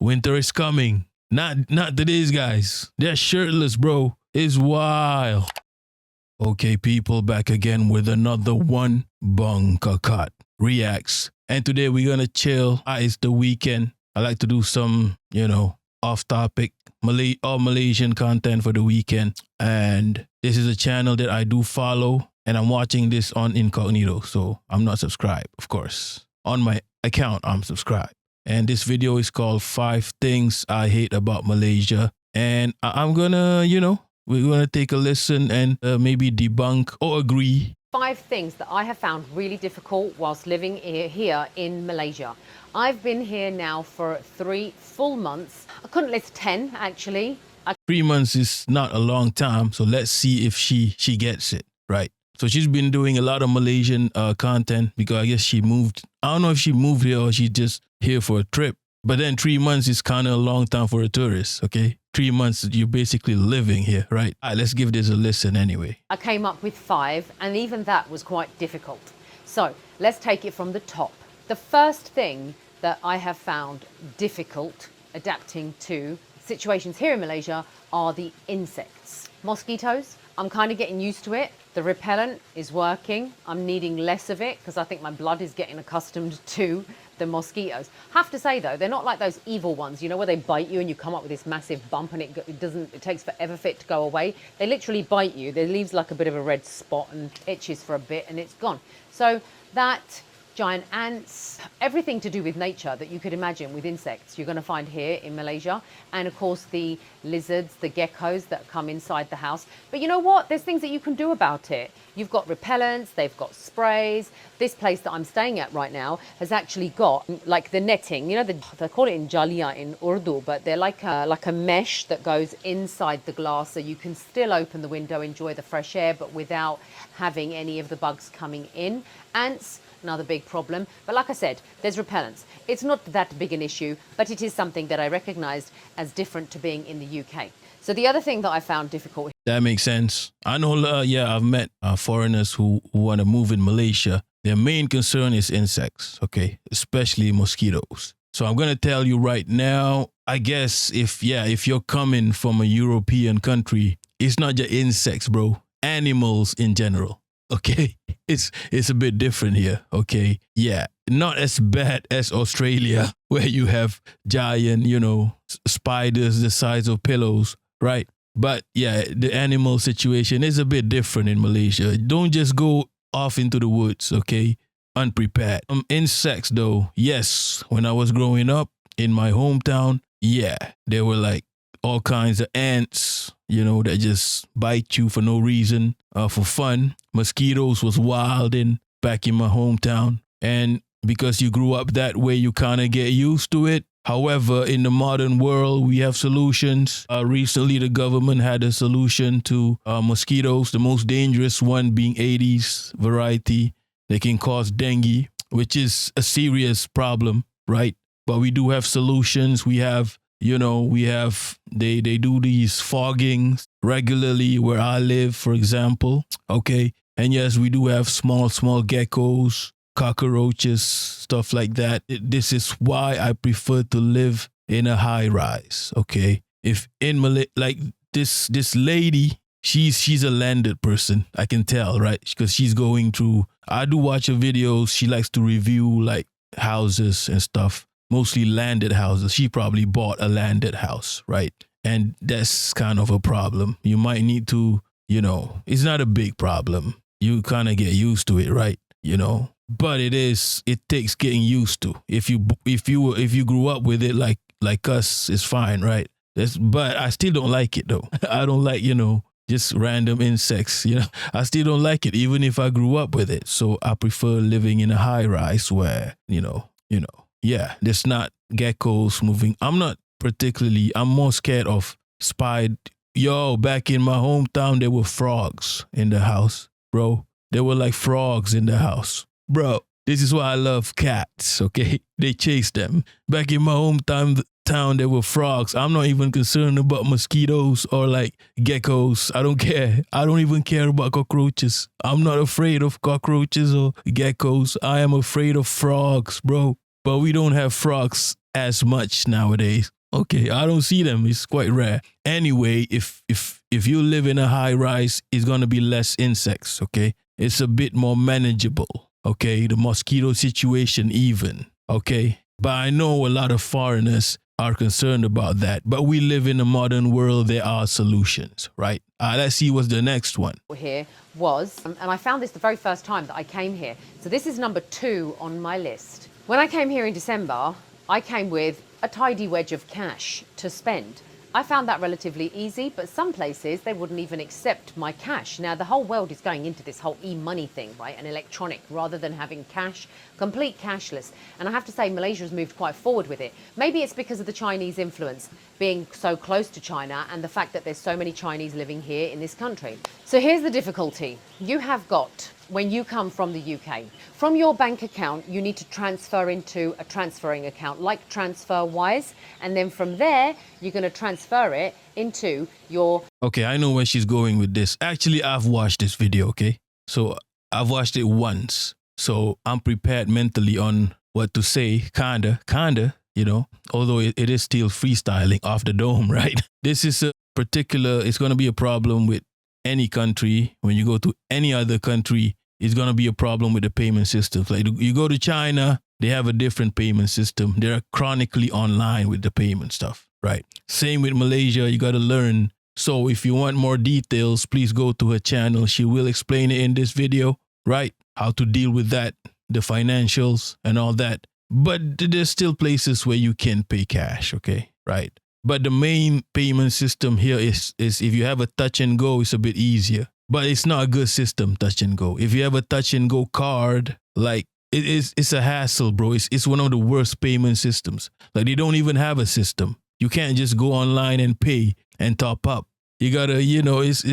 Winter is coming. Not today's guys. They're shirtless, bro. It's wild. Okay, people, back again with another one bunker cut reacts. And today we're gonna chill. It's the weekend. I like to do some, off-topic Malaysian content for the weekend. And this is a channel that I do follow, and I'm watching this on incognito, so I'm not subscribed, of course. On my account, I'm subscribed. And this video is called 5 Things I Hate About Malaysia. And I'm gonna, we're gonna take a listen and maybe debunk or agree. 5 things that I have found really difficult whilst living here in Malaysia. I've been here now for 3 full months. I couldn't list 10 actually. 3 months is not a long time, so let's see if she gets it, right? So she's been doing a lot of Malaysian content because I guess she moved. I don't know if she moved here or she's just here for a trip. But then 3 months is kind of a long time for a tourist, okay? 3 months, you're basically living here, right? All right, let's give this a listen anyway. I came up with 5, and even that was quite difficult. So let's take it from the top. The first thing that I have found difficult adapting to situations here in Malaysia are the insects. Mosquitoes, I'm kind of getting used to it. The repellent is working. I'm needing less of it because I think my blood is getting accustomed to the mosquitoes. Have to say though, they're not like those evil ones, where they bite you and you come up with this massive bump and it takes forever for it to go away. They literally bite you. They leaves like a bit of a red spot and itches for a bit and it's gone. So that, giant ants, everything to do with nature that you could imagine with insects you're going to find here in Malaysia. And of course the lizards, the geckos that come inside the house. But you know what? There's things that you can do about it. You've got repellents, they've got sprays. This place that I'm staying at right now has actually got like the netting, they call it in jalia in Urdu, but they're like a mesh that goes inside the glass so you can still open the window, enjoy the fresh air, but without having any of the bugs coming in. Ants, another big problem. But like I said, there's repellents. It's not that big an issue, but it is something that I recognized as different to being in the UK. So the other thing that I found difficult. That makes sense. I know, I've met foreigners who want to move in Malaysia. Their main concern is insects, okay, especially mosquitoes. So I'm going to tell you right now, I guess if you're coming from a European country, it's not just insects, bro. Animals in general, okay? It's a bit different here, okay? Yeah, not as bad as Australia where you have giant, spiders the size of pillows, right? But yeah, the animal situation is a bit different in Malaysia. Don't just go off into the woods, okay? Unprepared. Insects though, yes, when I was growing up in my hometown, yeah, there were like all kinds of ants, that just bite you for no reason, for fun. Mosquitoes was wilding back in my hometown. And because you grew up that way, you kind of get used to it. However, in the modern world, we have solutions. Recently, the government had a solution to mosquitoes, the most dangerous one being Aedes variety. They can cause dengue, which is a serious problem, right? But we do have solutions. We have they do these foggings regularly where I live, for example. Okay. And yes, we do have small geckos, cockroaches, stuff like that. This is why I prefer to live in a high rise. Okay. If in Malay, like this lady, she's a landed person. I can tell, right? Because she's going through, I do watch her videos. She likes to review like houses and stuff. Mostly landed houses. She probably bought a landed house, right? And that's kind of a problem. You might need to, it's not a big problem. You kind of get used to it, right? But it takes getting used to. If you grew up with it like us, it's fine, right? But I still don't like it though. I don't like, just random insects, I still don't like it even if I grew up with it. So I prefer living in a high rise where, yeah, there's not geckos moving. I'm more scared of spider. Yo, back in my hometown, there were frogs in the house, bro. There were like frogs in the house. Bro, this is why I love cats, okay? They chase them. Back in my hometown, there were frogs. I'm not even concerned about mosquitoes or like geckos. I don't care. I don't even care about cockroaches. I'm not afraid of cockroaches or geckos. I am afraid of frogs, bro. But we don't have frogs as much nowadays. Okay, I don't see them. It's quite rare. Anyway, if you live in a high rise, it's gonna be less insects. Okay, it's a bit more manageable. Okay, the mosquito situation even. Okay, but I know a lot of foreigners are concerned about that. But we live in a modern world. There are solutions, right? Let's see what's the next one. Here was, and I found this the very first time that I came here. So this is number 2 on my list. When I came here in December, I came with a tidy wedge of cash to spend. I found that relatively easy, but some places they wouldn't even accept my cash. Now the whole world is going into this whole e-money thing, right? And electronic rather than having cash, complete cashless. And I have to say Malaysia has moved quite forward with it. Maybe it's because of the Chinese influence being so close to China and the fact that there's so many Chinese living here in this country. So here's the difficulty. You have got, when you come from the UK, from your bank account, you need to transfer into a transferring account like TransferWise. And then from there, you're going to transfer it into your... Okay, I know where she's going with this. Actually, I've watched this video, okay? So I've watched it once. So I'm prepared mentally on what to say, kinda, you know, although it is still freestyling off the dome, right? This is a particular, it's going to be a problem with any country. When you go to any other country, it's going to be a problem with the payment systems. Like you go to China, they have a different payment system. They're chronically online with the payment stuff, right? Same with Malaysia, you got to learn. So if you want more details, please go to her channel. She will explain it in this video, right? How to deal with that, the financials and all that. But there's still places where you can pay cash, okay, right? But the main payment system here is if you have a touch and go, it's a bit easier. But it's not a good system, touch and go. If you have a touch and go card, like it's a hassle, bro. It's one of the worst payment systems. Like they don't even have a system. You can't just go online and pay and top up. You gotta, you know, it's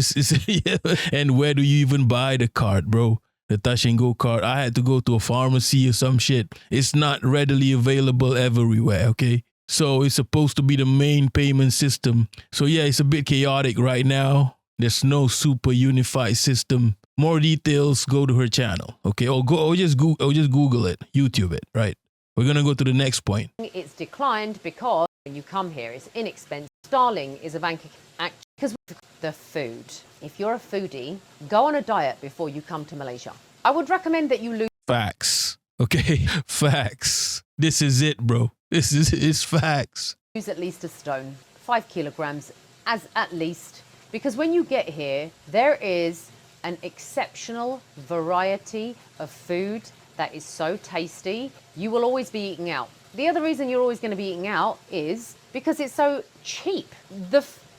yeah. And where do you even buy the card, bro? The touch and go card. I had to go to a pharmacy or some shit. It's not readily available everywhere, okay? So it's supposed to be the main payment system. So yeah, it's a bit chaotic right now. There's no super unified system. More details, go to her channel, okay? Or just Google it, YouTube it, right? We're gonna go to the next point. It's declined because when you come here, it's inexpensive. Starling is a bank account because the food. If you're a foodie, go on a diet before you come to Malaysia. I would recommend that you lose facts, okay? Facts. This is it, bro. It's facts. Lose at least a stone, 5 kilograms as at least. Because when you get here, there is an exceptional variety of food that is so tasty. You will always be eating out. The other reason you're always going to be eating out is because it's so cheap.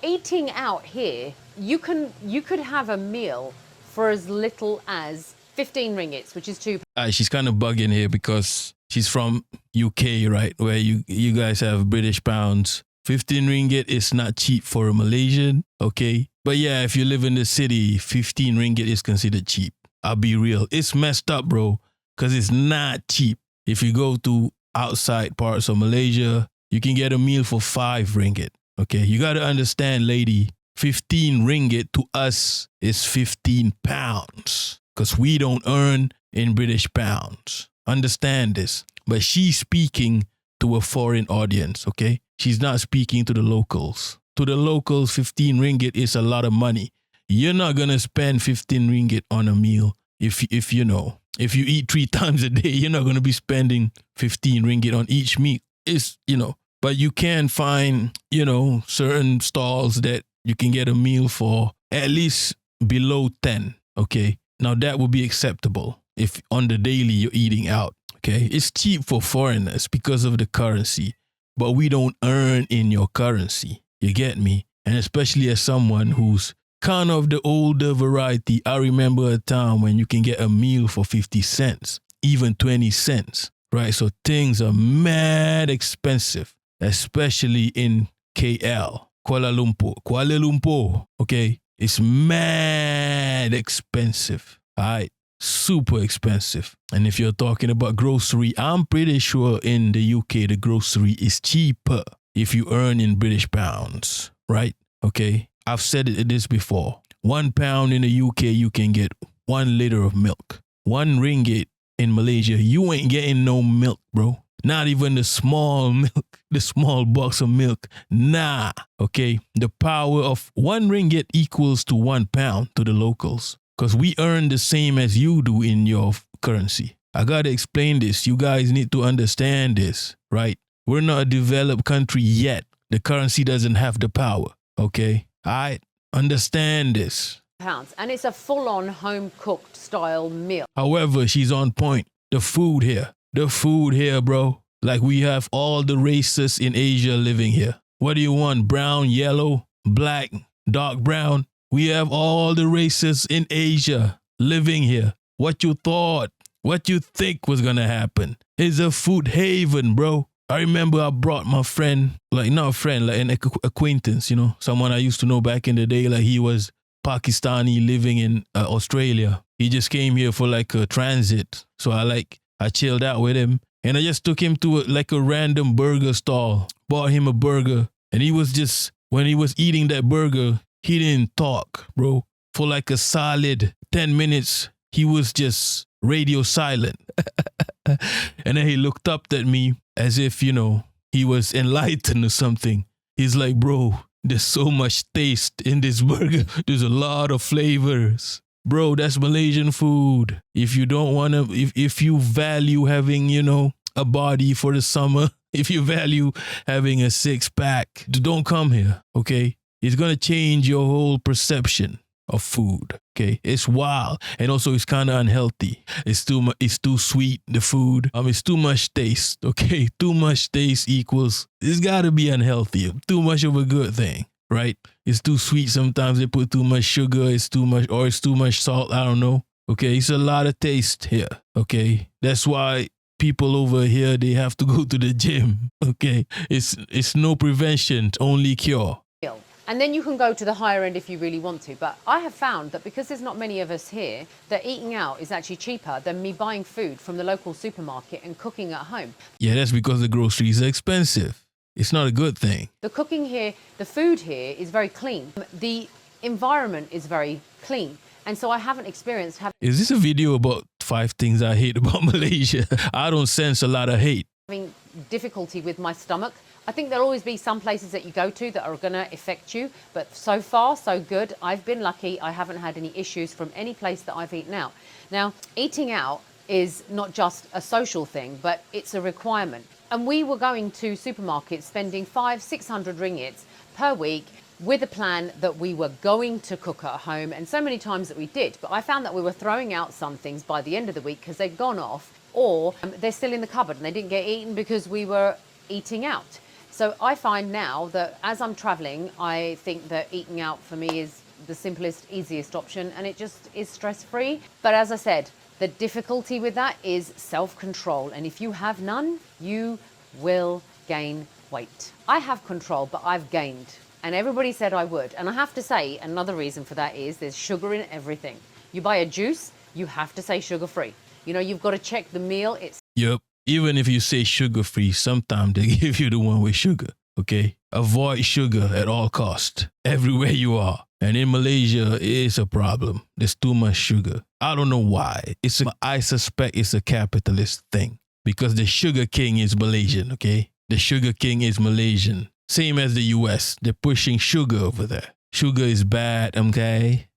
Eating out here, you could have a meal for as little as 15 ringgits, which is £2. She's kind of bugging here because she's from UK, right? Where you guys have British pounds. 15 ringgit is not cheap for a Malaysian, okay? But yeah, if you live in the city, 15 ringgit is considered cheap. I'll be real. It's messed up, bro, because it's not cheap. If you go to outside parts of Malaysia, you can get a meal for 5 ringgit, okay? You got to understand, lady, 15 ringgit to us is 15 pounds because we don't earn in British pounds. Understand this. But she's speaking to a foreign audience, okay? She's not speaking to the locals. To the locals, 15 ringgit is a lot of money. You're not going to spend 15 ringgit on a meal if you eat 3 times a day, you're not going to be spending 15 ringgit on each meal. But you can find, certain stalls that you can get a meal for at least below 10, okay? Now that would be acceptable if on the daily you're eating out, okay? It's cheap for foreigners because of the currency, but we don't earn in your currency. You get me? And especially as someone who's kind of the older variety, I remember a time when you can get a meal for 50 cents, even 20 cents, right? So things are mad expensive, especially in KL, Kuala Lumpur, okay? It's mad expensive, all right? Super expensive. And if you're talking about grocery, I'm pretty sure in the UK, the grocery is cheaper if you earn in British pounds, right? Okay. I've said this before. £1 in the UK, you can get 1 liter of milk. 1 ringgit in Malaysia, you ain't getting no milk, bro. Not even the small milk, the small box of milk. Nah, okay? The power of 1 ringgit equals to 1 pound to the locals. Because we earn the same as you do in your currency. I got to explain this. You guys need to understand this, right? We're not a developed country yet. The currency doesn't have the power, okay? I understand this. Pounds, and it's a full-on home-cooked style meal. However, she's on point. The food here, bro. Like we have all the races in Asia living here. What do you want? Brown, yellow, black, dark brown? We have all the races in Asia living here. What you thought, what you think was gonna happen? It's a food haven, bro. I remember I brought my friend, like not a friend, like an acquaintance, you know, someone I used to know back in the day. Like he was Pakistani living in Australia. He just came here for like a transit. So I chilled out with him and I just took him to a random burger stall, bought him a burger. And he was just, when he was eating that burger, he didn't talk, bro. For like a solid 10 minutes, he was just radio silent. And then he looked up at me as if, you know, he was enlightened or something. He's like, bro, there's so much taste in this burger. There's a lot of flavors. Bro, that's Malaysian food. If you don't want to, if you value having, you know, a body for the summer, if you value having a 6-pack, don't come here, okay? It's going to change your whole perception of food, okay? It's wild. And also it's kind of unhealthy. It's too sweet, the food. It's too much taste, okay? Too much taste equals, it's got to be unhealthy. Too much of a good thing, right? It's too sweet. Sometimes they put too much sugar. It's too much salt. I don't know. Okay, it's a lot of taste here, okay? That's why people over here, they have to go to the gym, okay? It's no prevention, only cure. And then you can go to the higher end if you really want to. But I have found that because there's not many of us here, that eating out is actually cheaper than me buying food from the local supermarket and cooking at home. Yeah, that's because the groceries are expensive. It's not a good thing. The cooking here, the food here is very clean. The environment is very clean. And so I haven't experienced having... Is this a video about 5 things I hate about Malaysia? I don't sense a lot of hate. Having difficulty with my stomach. I think there'll always be some places that you go to that are going to affect you, but so far, so good. I've been lucky. I haven't had any issues from any place that I've eaten out. Now, eating out is not just a social thing, but it's a requirement. And we were going to supermarkets spending 500-600 ringgits per week with a plan that we were going to cook at home, and so many times that we did. But I found that we were throwing out some things by the end of the week because they'd gone off, or they're still in the cupboard and they didn't get eaten because we were eating out. So I find now that as I'm traveling, I think that eating out for me is the simplest, easiest option, and it just is stress-free. But as I said, the difficulty with that is self-control. And if you have none, you will gain weight. I have control, but I've gained. And everybody said I would. And I have to say, another reason for that is there's sugar in everything. You buy a juice, you have to say sugar-free. You know, you've got to check the meal. Yep. Even if you say sugar-free, sometimes they give you the one with sugar, okay? Avoid sugar at all costs, everywhere you are. And in Malaysia, it is a problem. There's too much sugar. I don't know why. I suspect it's a capitalist thing because the sugar king is Malaysian, okay? The sugar king is Malaysian. Same as the US. They're pushing sugar over there. Sugar is bad, okay?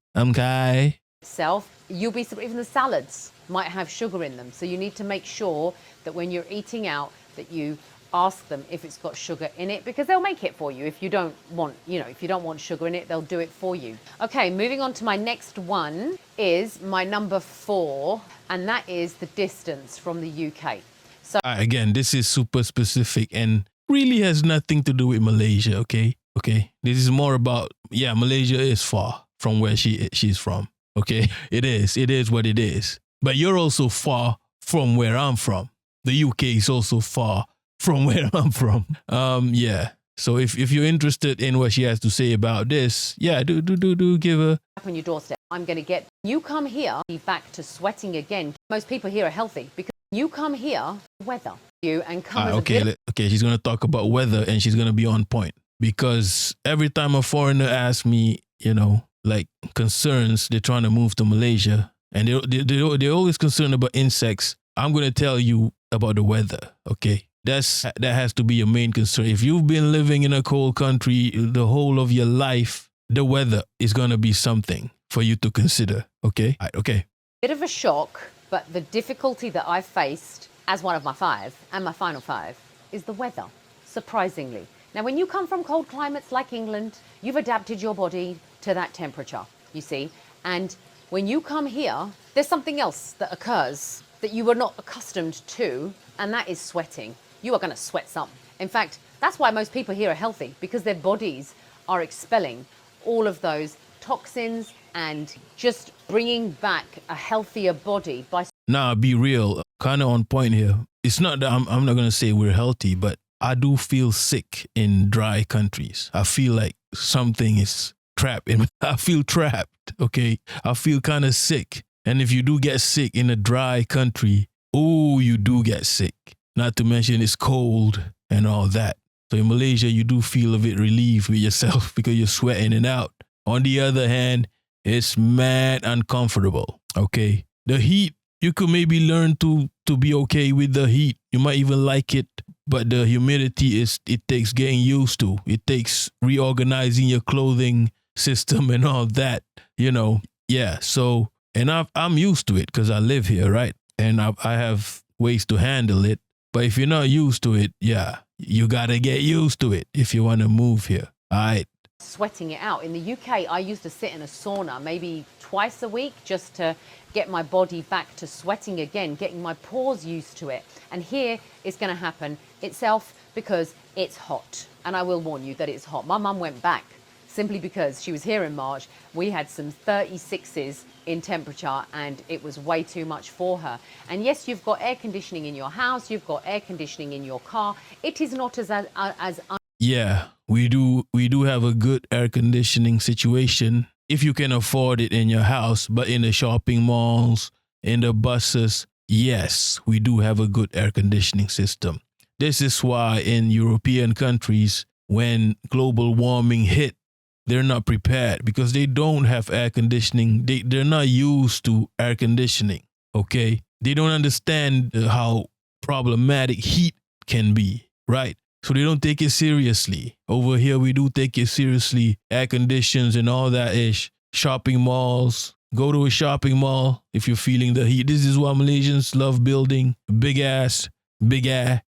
You'll be surprised, even the salads might have sugar in them. So you need to make sure that when you're eating out that you ask them if it's got sugar in it, because they'll make it for you. If you don't want, if you don't want sugar in it, they'll do it for you. Okay, moving on to my next one is my number 4, and that is the distance from the UK. So again, this is super specific and really has nothing to do with Malaysia, okay? Okay, this is more about, Malaysia is far from where she's from, okay? It is what it is. But you're also far from where I'm from. The UK is also far from where I'm from. So if you're interested in what she has to say about this, do give her. On your doorstep, I'm going to get you come here, be back to sweating again. Most people here are healthy because you come here, weather you and come. Okay, she's going to talk about weather and she's going to be on point because every time a foreigner asks me, like concerns, they're trying to move to Malaysia and they're always concerned about insects. I'm going to tell you about the weather, okay? that has to be your main concern. If you've been living in a cold country the whole of your life, the weather is going to be something for you to consider. Okay? Okay. Bit of a shock, but the difficulty that I've faced as one of my 5 and my final 5 is the weather, surprisingly. Now, when you come from cold climates like England, you've adapted your body to that temperature, you see. And when you come here, there's something else that occurs that you were not accustomed to, and that is sweating. You are going to sweat some. In fact, that's why most people here are healthy, because their bodies are expelling all of those toxins and just bringing back a healthier body by... Nah, be real, kind of on point here. It's not that I'm not going to say we're healthy, but I do feel sick in dry countries. I feel like something is trapped in me. I feel trapped, okay? I feel kind of sick. And if you do get sick in a dry country, oh, you do get sick. Not to mention it's cold and all that. So in Malaysia, you do feel a bit relieved with yourself because you're sweating it out. On the other hand, it's mad uncomfortable, okay? The heat, you could maybe learn to be okay with the heat. You might even like it, but the humidity, it takes getting used to. It takes reorganizing your clothing system and all that, you know. Yeah, so, and I'm used to it because I live here, right? And I have ways to handle it. But if you're not used to it, yeah, you got to get used to it if you want to move here, all right? Sweating it out. In the UK, I used to sit in a sauna maybe twice a week just to get my body back to sweating again, getting my pores used to it. And here it's going to happen itself because it's hot. And I will warn you that it's hot. My mum went back simply because she was here in March. We had some 36s in temperature and it was way too much for her. And yes, you've got air conditioning in your house, you've got air conditioning in your car. It is not as yeah, we do have a good air conditioning situation if you can afford it in your house, but in the shopping malls, in the buses, yes, we do have a good air conditioning system. This is why in European countries, when global warming hit, they're not prepared because they don't have air conditioning. They're not used to air conditioning, okay? They don't understand how problematic heat can be, right? So they don't take it seriously. Over here, we do take it seriously. Air conditions and all that ish. Shopping malls. Go to a shopping mall if you're feeling the heat. This is why Malaysians love building big ass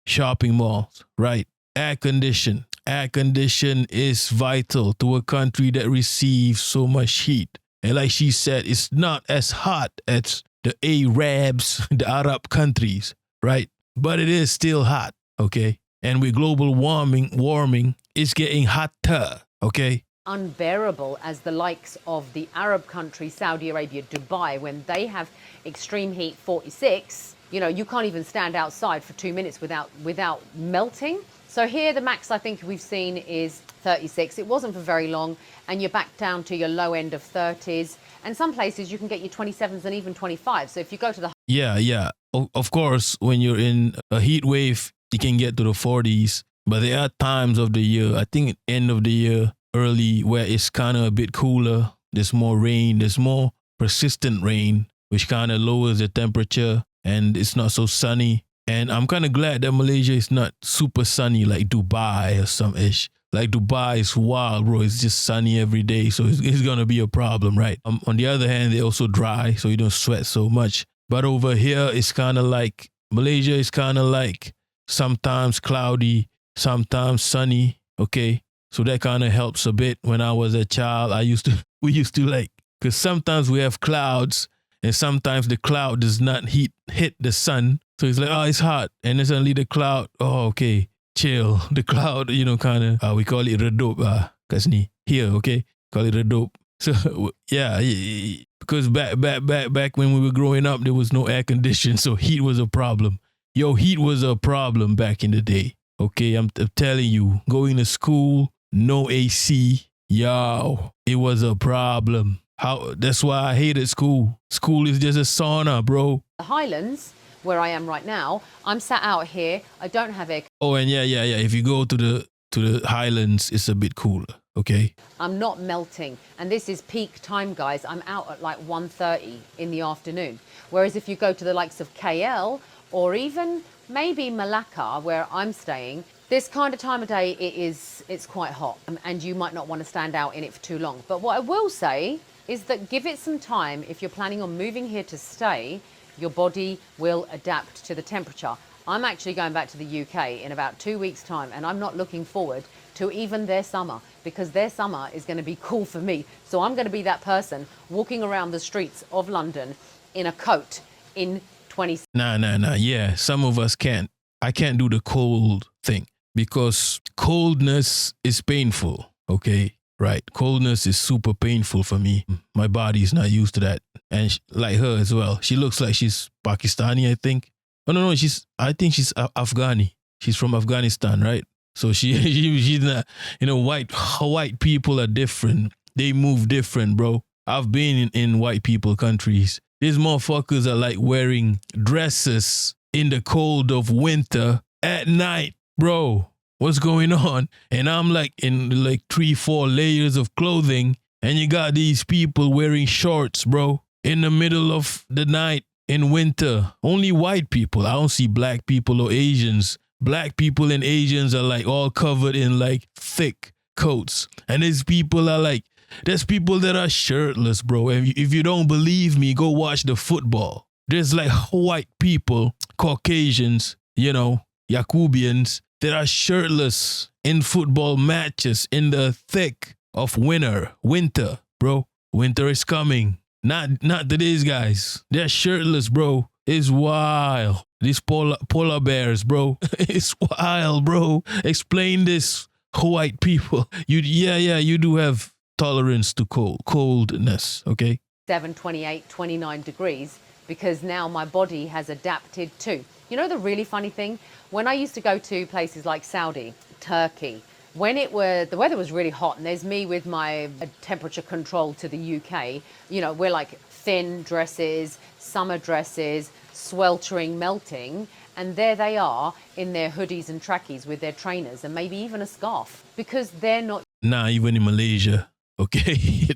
shopping malls, right? Air condition. Air condition is vital to a country that receives so much heat. And like she said, it's not as hot as the Arabs, the Arab countries, right? But it is still hot, okay? And with global warming, it's getting hotter, okay? Unbearable as the likes of the Arab country, Saudi Arabia, Dubai, when they have extreme heat 46, you know, you can't even stand outside for 2 minutes without melting. So here the max I think we've seen is 36. It wasn't for very long and you're back down to your low end of 30s. And some places you can get your 27s and even 25. So if you go to the... Yeah. Of course, when you're in a heat wave, you can get to the 40s. But there are times of the year, I think end of the year, early, where it's kind of a bit cooler. There's more rain. There's more persistent rain, which kind of lowers the temperature and it's not so sunny. And I'm kind of glad that Malaysia is not super sunny like Dubai or some ish. Like Dubai is wild, bro. It's just sunny every day. So it's going to be a problem, right? On the other hand, they're also dry, so you don't sweat so much. But over here, it's kind of like, Malaysia is kind of like sometimes cloudy, sometimes sunny, okay? So that kind of helps a bit. When I was a child, we used to like, because sometimes we have clouds and sometimes the cloud does not hit the sun. So it's like, oh, it's hot. And then suddenly the cloud, oh, okay, chill. The cloud, you know, kind of, we call it redup, kat sini. Here, okay? Call it redup. So, yeah, because back when we were growing up, there was no air conditioning. So heat was a problem. Yo, heat was a problem back in the day. Okay, I'm telling you, going to school, no AC. Yo, it was a problem. That's why I hated school. School is just a sauna, bro. The Highlands, where I am right now, I'm sat out here. I don't have air. Oh, and yeah. If you go to the Highlands, it's a bit cooler. Okay. I'm not melting, and this is peak time, guys. I'm out at like 1:30 in the afternoon. Whereas if you go to the likes of KL or even maybe Malacca, where I'm staying, this kind of time of day it's quite hot, and you might not want to stand out in it for too long. But what I will say is that give it some time. If you're planning on moving here to stay, your body will adapt to the temperature. I'm actually going back to the UK in about 2 weeks' time, and I'm not looking forward to even their summer, because their summer is going to be cool for me. So I'm going to be that person walking around the streets of London in a coat in 20. Nah. Yeah, some of us can't. I can't do the cold thing because coldness is painful. Okay, right? Coldness is super painful for me. My body is not used to that, and like her as well. She looks like she's Pakistani, I think. Oh no, I think she's Afghani. She's from Afghanistan, right? So she's not. White people are different. They move different, bro. I've been in white people countries. These motherfuckers are like wearing dresses in the cold of winter at night, bro. What's going on? And I'm like in like 3-4 layers of clothing, and you got these people wearing shorts, bro, in the middle of the night in winter. Only white people. I don't see black people or Asians. Black people and Asians are like all covered in like thick coats, and there's people that are shirtless, bro. And if you don't believe me, go watch the football. There's like white people, Caucasians, Yakubians, that are shirtless in football matches in the thick of winter, bro. Winter is coming. Not today's guys. They're shirtless, bro. It's wild. These polar bears, bro. It's wild, bro. Explain this, white people. You do have tolerance to coldness, okay? 7, 28, 29 degrees, because now my body has adapted to. You know the really funny thing? When I used to go to places like Saudi, Turkey, when the weather was really hot, and there's me with my temperature control to the UK, we're like thin dresses, summer dresses, sweltering, melting, and there they are in their hoodies and trackies with their trainers and maybe even a scarf, because they're not. Nah, even in Malaysia, okay,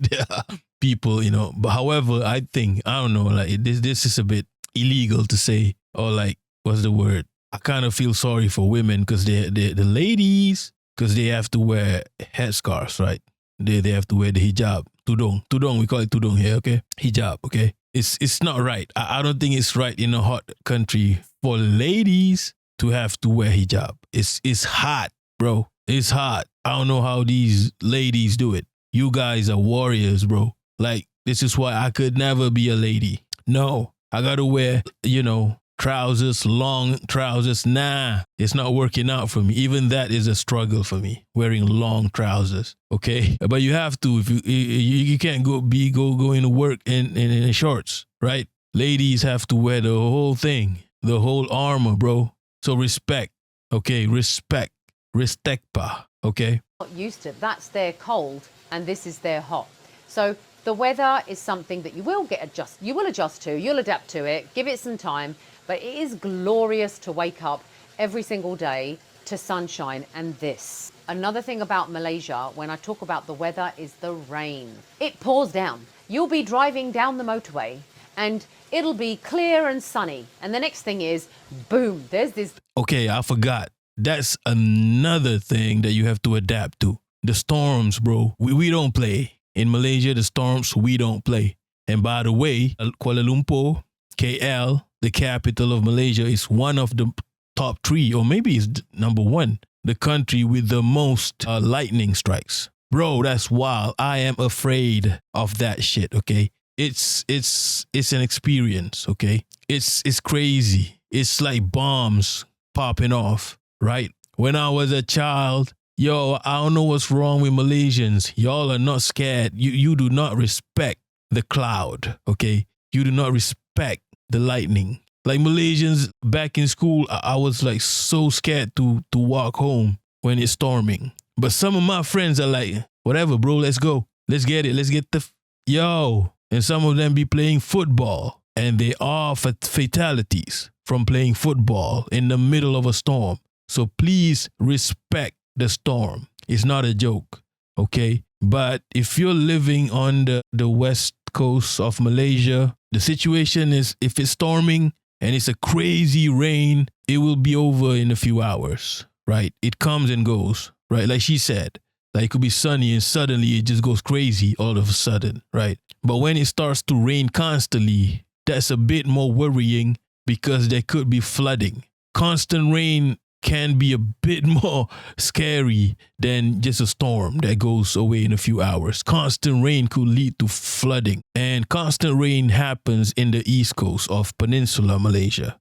there are people, but however, I don't know, like this is a bit illegal to say, or like, what's the word? I kind of feel sorry for women because they're the ladies, because they have to wear headscarves, right? They have to wear the hijab, tudung, we call it tudung here, okay? Hijab, okay? It's not right. I don't think it's right in a hot country for ladies to have to wear hijab. It's hot, bro. It's hot. I don't know how these ladies do it. You guys are warriors, bro. Like, this is why I could never be a lady. No, I gotta wear, trousers, long trousers. Nah, it's not working out for me. Even that is a struggle for me, wearing long trousers. Okay, but you have to. If you can't go into work in shorts, right? Ladies have to wear the whole thing, the whole armor, bro. So respect, okay? Respect pa, okay? Not used to. That's their cold, and this is their hot. So the weather is something that you will adjust to. You'll adapt to it. Give it some time. But it is glorious to wake up every single day to sunshine and this. Another thing about Malaysia, when I talk about the weather, is the rain. It pours down. You'll be driving down the motorway and it'll be clear and sunny. And the next thing is, boom, there's this. Okay, I forgot. That's another thing that you have to adapt to. The storms, bro. We don't play. In Malaysia, the storms, we don't play. And by the way, Kuala Lumpur, KL, the capital of Malaysia, is one of the top 3, or maybe it's number 1, the country with the most lightning strikes. Bro, that's wild. I am afraid of that shit, okay? It's an experience, okay? It's crazy. It's like bombs popping off, right? When I was a child, I don't know what's wrong with Malaysians. Y'all are not scared. You do not respect the cloud, okay? You do not respect the lightning. Like Malaysians back in school, I was like so scared to walk home when it's storming. But some of my friends are like, whatever, bro, let's go. Let's get it. Let's get And some of them be playing football, and they are fatalities from playing football in the middle of a storm. So please respect the storm. It's not a joke, okay? But if you're living on the west coast of Malaysia, the situation is, if it's storming, and it's a crazy rain, it will be over in a few hours, right? It comes and goes, right? Like she said, like it could be sunny and suddenly it just goes crazy all of a sudden, right? But when it starts to rain constantly, that's a bit more worrying because there could be flooding. Constant rain can be a bit more scary than just a storm that goes away in a few hours. Constant rain could lead to flooding, and constant rain happens in the east coast of Peninsular Malaysia.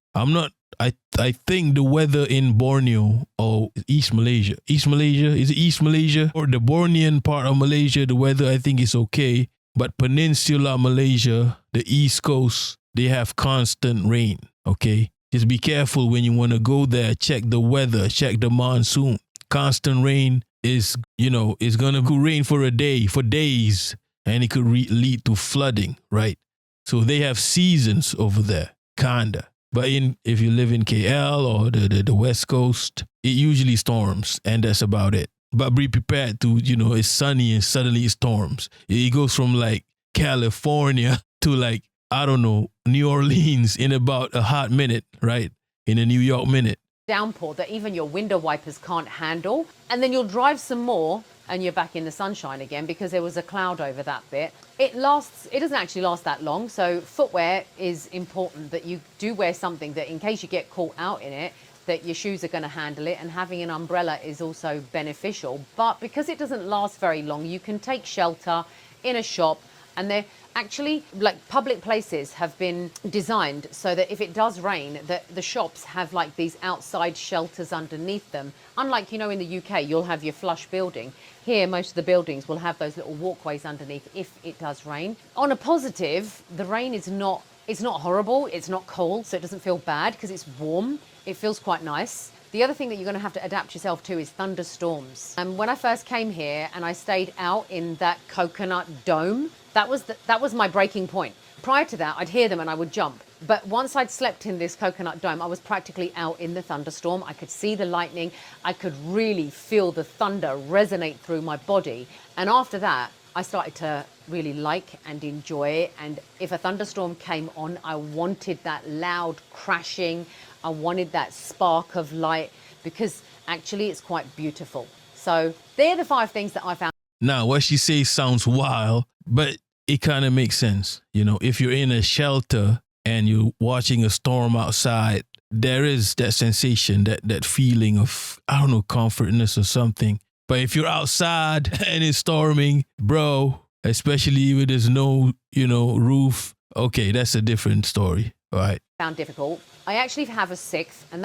I think the weather in Borneo or East Malaysia, is it East Malaysia or the Bornean part of Malaysia? The weather I think is okay, but Peninsular Malaysia, the east coast, they have constant rain. Okay, just be careful when you want to go there. Check the weather, check the monsoon. Constant rain is, it's gonna rain for a day, for days, and it could lead to flooding, right? So they have seasons over there, kinda. But if you live in KL or the West Coast, it usually storms, and that's about it. But be prepared to, it's sunny and suddenly it storms. It goes from like California to like, I don't know, New Orleans in about a hot minute, right? In a New York minute. Downpour that even your window wipers can't handle. And then you'll drive some more and you're back in the sunshine again because there was a cloud over that bit. It doesn't actually last that long. So footwear is important, that you do wear something that in case you get caught out in it, that your shoes are going to handle it, and having an umbrella is also beneficial. But because it doesn't last very long, you can take shelter in a shop, and they're actually, like, public places have been designed so that if it does rain, that the shops have like these outside shelters underneath them. Unlike, in the UK, you'll have your flush building. Here, most of the buildings will have those little walkways underneath if it does rain. On a positive, the rain is not horrible, it's not cold, so it doesn't feel bad because it's warm. It feels quite nice. The other thing that you're going to have to adapt yourself to is thunderstorms. When I first came here and I stayed out in that coconut dome, that was my breaking point. Prior to that, I'd hear them and I would jump. But once I'd slept in this coconut dome, I was practically out in the thunderstorm. I could see the lightning. I could really feel the thunder resonate through my body. And after that, I started to really like and enjoy it. And if a thunderstorm came on, I wanted that loud crashing. I wanted that spark of light because actually it's quite beautiful. So they're the 5 things that I found. Now, what she says sounds wild, but it kind of makes sense. If you're in a shelter and you're watching a storm outside, there is that sensation, that feeling of, I don't know, comfortness or something. But if you're outside and it's storming, bro, especially when there's no, roof, okay, that's a different story, all right? Found difficult. I actually have a 6th, and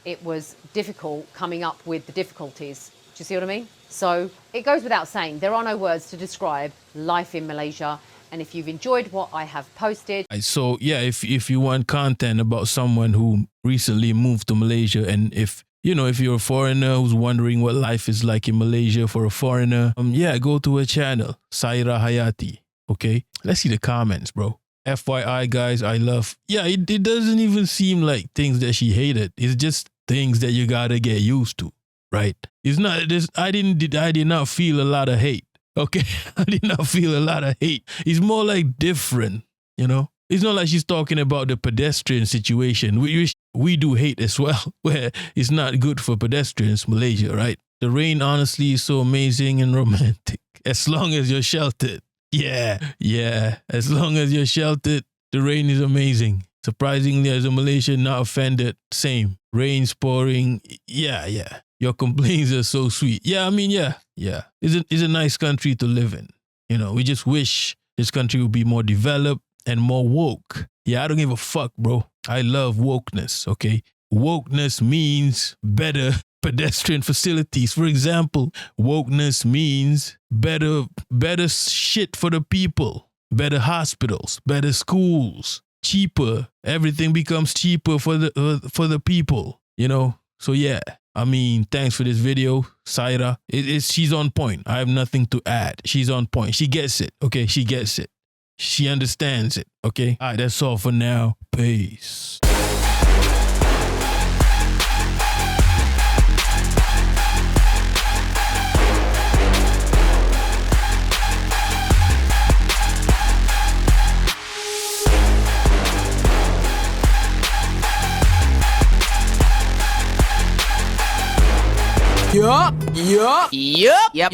it was difficult coming up with the difficulties. Do you see what I mean? So it goes without saying, there are no words to describe life in Malaysia. And if you've enjoyed what I have posted. So yeah, if you want content about someone who recently moved to Malaysia, and if you're a foreigner who's wondering what life is like in Malaysia for a foreigner, go to her channel, Saira Hayati. Okay, let's see the comments, bro. FYI, guys, it doesn't even seem like things that she hated. It's just things that you gotta get used to, right? It's not this. I did not feel a lot of hate. Okay, I did not feel a lot of hate. It's more like different, It's not like she's talking about the pedestrian situation. We do hate as well, where it's not good for pedestrians, Malaysia, right? The rain, honestly, is so amazing and romantic. As long as you're sheltered. Yeah. As long as you're sheltered, the rain is amazing. Surprisingly, as a Malaysian, not offended. Same. Rain's pouring. Yeah. Your complaints are so sweet. Yeah. It's a nice country to live in. We just wish this country would be more developed and more woke. Yeah, I don't give a fuck, bro. I love wokeness, okay? Wokeness means better pedestrian facilities. For example, wokeness means better shit for the people, better hospitals, better schools, cheaper. Everything becomes cheaper for the people, So yeah, thanks for this video, Saira. She's on point. I have nothing to add. She's on point. She gets it, okay? She gets it. She understands it, okay? All right, that's all for now. Peace. Yup.